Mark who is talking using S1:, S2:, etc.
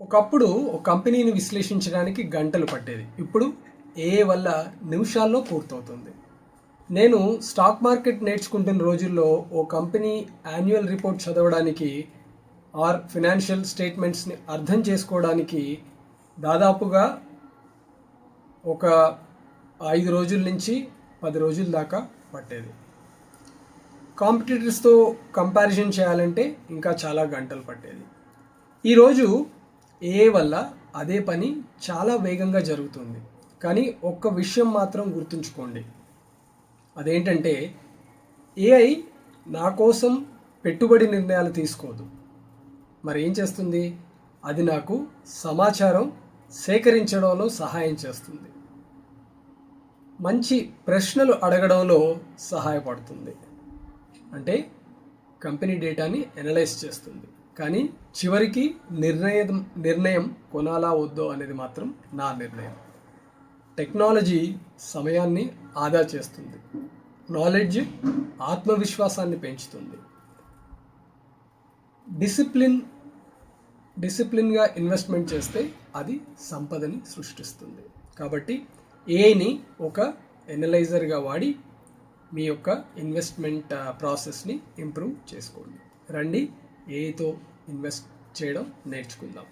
S1: ఒకప్పుడు ఒక కంపెనీని విశ్లేషించడానికి గంటలు పట్టేది. ఇప్పుడు ఏఐ వల్ల నిమిషాల్లో పూర్తవుతుంది. నేను స్టాక్ మార్కెట్ నేర్చుకుంటున్న రోజుల్లో ఓ కంపెనీ యాన్యువల్ రిపోర్ట్ చదవడానికి ఆర్ ఫినాన్షియల్ స్టేట్మెంట్స్ని అర్థం చేసుకోవడానికి దాదాపుగా ఒక 5 రోజుల నుంచి 10 రోజుల దాకా పట్టేది. కాంపిటీటర్స్తో కంపారిజన్ చేయాలంటే ఇంకా చాలా గంటలు పట్టేది. ఈరోజు ఏఐ వల్ల అదే పని చాలా వేగంగా జరుగుతుంది. కానీ ఒక్క విషయం మాత్రం గుర్తుంచుకోండి, అదేంటంటే ఏఐ నా కోసం పెట్టుబడి నిర్ణయాలు తీసుకోదు. మరి ఏం చేస్తుంది? అది నాకు సమాచారం సేకరించడంలో సహాయం చేస్తుంది, మంచి ప్రశ్నలు అడగడంలో సహాయపడుతుంది, అంటే కంపెనీ డేటాని అనలైజ్ చేస్తుంది. కానీ చివరికి నిర్ణయం కొనాలా వద్దో అనేది మాత్రం నా నిర్ణయం. టెక్నాలజీ సమయాన్ని ఆదా చేస్తుంది, నాలెడ్జ్ ఆత్మవిశ్వాసాన్ని పెంచుతుంది, డిసిప్లిన్గా ఇన్వెస్ట్మెంట్ చేస్తే అది సంపదని సృష్టిస్తుంది. కాబట్టి ఏఐని ఒక ఎనలైజర్గా వాడి మీ యొక్క ఇన్వెస్ట్మెంట్ ప్రాసెస్ని ఇంప్రూవ్ చేసుకోండి. రండి ఏఐతో ఇన్వెస్ట్ చేయడం నేర్చుకుందాం.